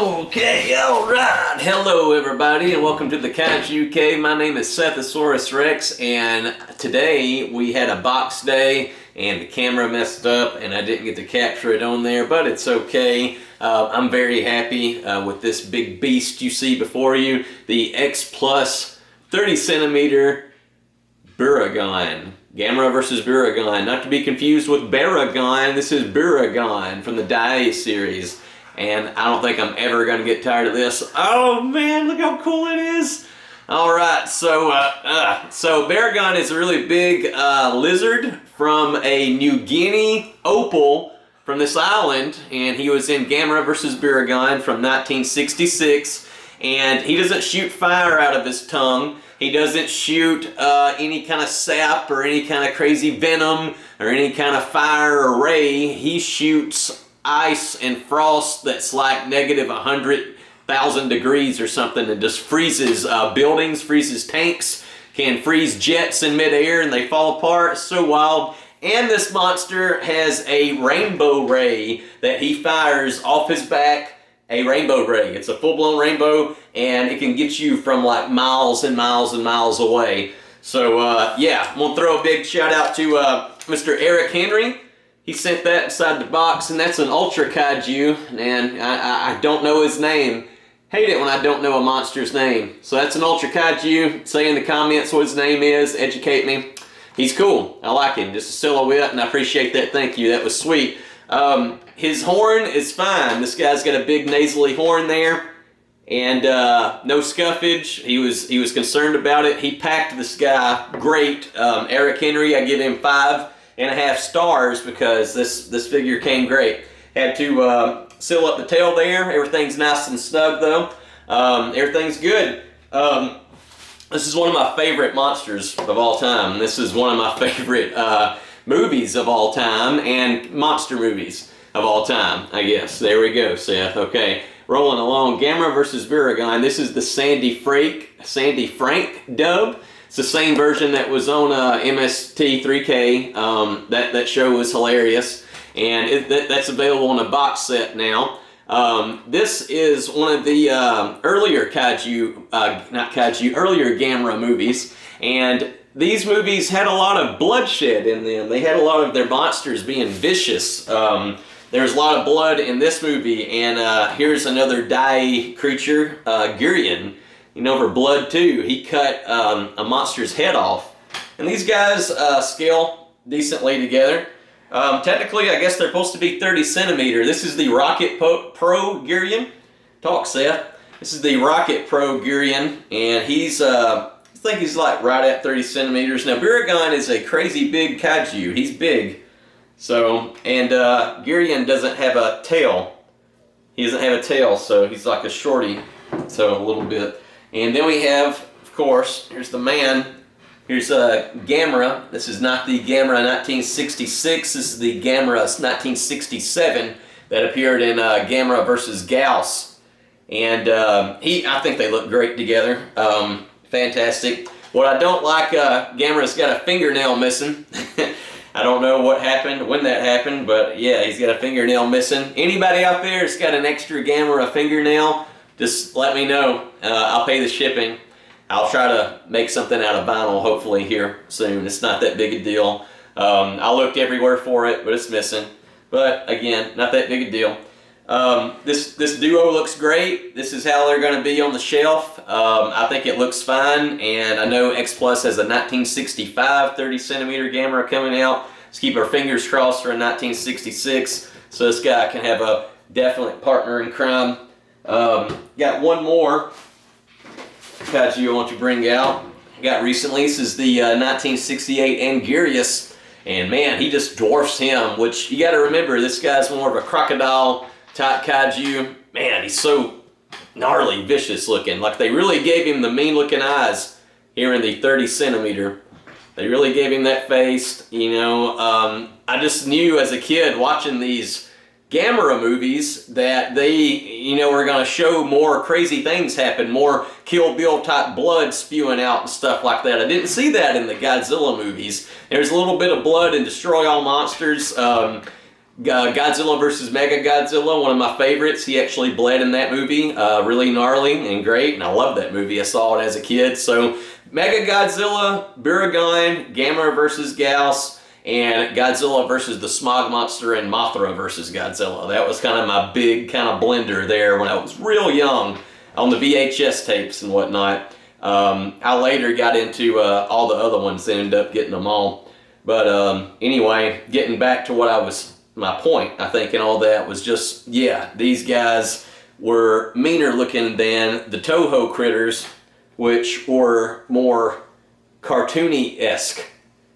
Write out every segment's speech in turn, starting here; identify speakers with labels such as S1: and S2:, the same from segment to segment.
S1: Okay, alright. Hello everybody and welcome to the Kaiju Cave. My name is Sethasaurus Rexx and today we had a box day and the camera messed up and I didn't get to capture it on there, but it's okay. I'm very happy with this big beast you see before you, the X Plus 30 centimeter Barragon. Gamera Vs Barugon, not to be confused with Barragon. This is Barragon from the I series. And I don't think I'm ever going to get tired of this. Oh man, look how cool it is. Alright, so Barragon is a really big lizard from a New Guinea opal from this island. And he was in Gamera Vs Barugon from 1966. And he doesn't shoot fire out of his tongue. He doesn't shoot any kind of sap or any kind of crazy venom or any kind of fire or ray. He shoots ice and frost that's like negative 100,000 degrees or something and just freezes buildings, freezes tanks, can freeze jets in midair and they fall apart. It's so wild. And this monster has a rainbow ray that he fires off his back. A rainbow ray. It's a full-blown rainbow and it can get you from like miles and miles and miles away. So yeah, I'm gonna throw a big shout out to Mr. Eric Henry. He sent that inside the box, and that's an Ultra Kaiju, and I don't know his name. Hate it when I don't know a monster's name. So that's an Ultra Kaiju. Say in the comments what his name is, educate me. He's cool. I like him. Just a silhouette, and I appreciate that. Thank you. That was sweet. His horn is fine. This guy's got a big nasally horn there, and no scuffage. He was concerned about it. He packed this guy great. Eric Henry, I give him 5.5 stars because this figure came great. Had to seal up the tail there. Everything's nice and snug though. Everything's good. This is one of my favorite monsters of all time. This is one of my favorite movies of all time and monster movies of all time, I guess. There we go, Seth. Okay, rolling along. Gamera Vs Barugon. This is the Sandy Frank dub. It's the same version that was on MST3K. That show was hilarious, and that's available on a box set now. This is one of the earlier earlier Gamera movies, and these movies had a lot of bloodshed in them. They had a lot of their monsters being vicious. There's a lot of blood in this movie, and here's another I creature, Guiron. You know, for blood too, he cut a monster's head off. And these guys scale decently together. Technically, I guess they're supposed to be 30 centimeter. This is the Rocket Pro Guiron. Talk, Seth. This is the Rocket Pro Guiron, and he's, I think he's like right at 30 centimeters. Now, Barragon is a crazy big kaiju. He's big. So, and Guiron doesn't have a tail. He doesn't have a tail, so he's like a shorty. So, a little bit. And then we have, of course, here's the man. Here's Gamera. This is not the Gamera 1966. This is the Gamera 1967 that appeared in Gamera Vs Gyaos. And I think they look great together. Fantastic. What I don't like, Gamera's got a fingernail missing. I don't know what happened, when that happened, but yeah, he's got a fingernail missing. Anybody out there that's got an extra Gamera fingernail, just let me know. I'll pay the shipping. I'll try to make something out of vinyl hopefully here soon. It's not that big a deal. I looked everywhere for it, but it's missing. But again, not that big a deal. This duo looks great. This is how they're going to be on the shelf. I think it looks fine, and I know X Plus has a 1965 30 centimeter Gamera coming out. Let's keep our fingers crossed for a 1966, so this guy can have a definite partner in crime. Got one more kaiju I want to bring out. Got recently. This is the 1968 Anguirus, and man, he just dwarfs him. Which you got to remember, this guy's more of a crocodile type kaiju. Man, he's so gnarly, vicious looking. Like they really gave him the mean looking eyes here in the 30 centimeter. They really gave him that face. You know, I just knew as a kid watching these Gamera movies that they, you know, were going to show more crazy things happen, more Kill Bill type blood spewing out and stuff like that. I didn't see that in the Godzilla movies. There's a little bit of blood and destroy all monsters. Godzilla vs. Mega Godzilla, one of my favorites. He actually bled in that movie. Really gnarly and great, and I love that movie. I saw it as a kid. So Mega Godzilla, Barragon, Gamera Vs Gyaos, and Godzilla versus the Smog Monster and Mothra versus Godzilla. That was kind of my big kind of blender there when I was real young on the VHS tapes and whatnot. I later got into all the other ones and ended up getting them all. But anyway, getting back to what my point, I think, and all that was just, yeah, these guys were meaner looking than the Toho critters, which were more cartoony-esque.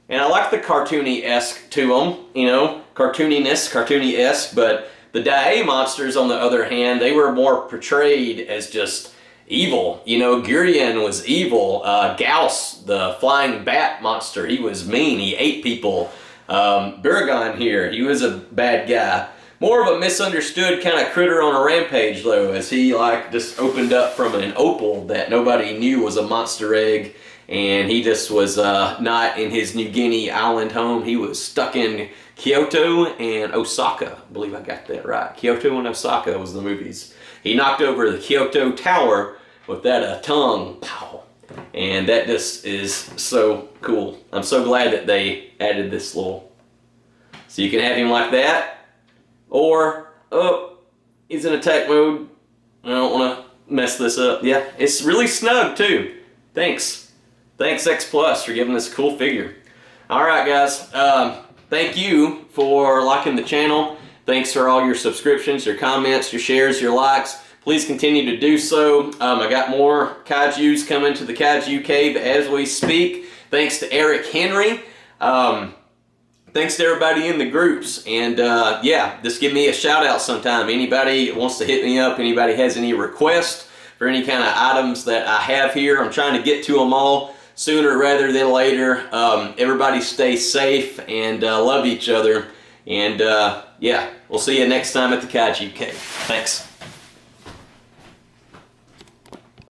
S1: And I like the cartoony-esque to them, you know, cartoony-esque, but the Dai monsters, on the other hand, they were more portrayed as just evil. You know, Guiron was evil. Gyaos, the flying bat monster, he was mean. He ate people. Barragon here, he was a bad guy. More of a misunderstood kind of critter on a rampage, though, as he like just opened up from an opal that nobody knew was a monster egg, and he just was not in his New Guinea island home. He was stuck in Kyoto and Osaka. I believe I got that right. Kyoto and Osaka was the movies. He knocked over the Kyoto Tower with that tongue. Pow. And that just is so cool. I'm so glad that they added this little... So you can have him like that. Or, oh, he's in attack mode. I don't want to mess this up. Yeah, it's really snug too. Thanks. Thanks X Plus for giving this a cool figure. Alright guys, thank you for liking the channel. Thanks for all your subscriptions, your comments, your shares, your likes. Please continue to do so. I got more Kaijus coming to the Kaiju Cave as we speak. Thanks to Eric Henry. Thanks to everybody in the groups. And yeah, just give me a shout out sometime. Anybody wants to hit me up, anybody has any requests for any kind of items that I have here, I'm trying to get to them all sooner rather than later. Everybody stay safe and love each other. And yeah, we'll see you next time at the Kaiju Cave. Thanks.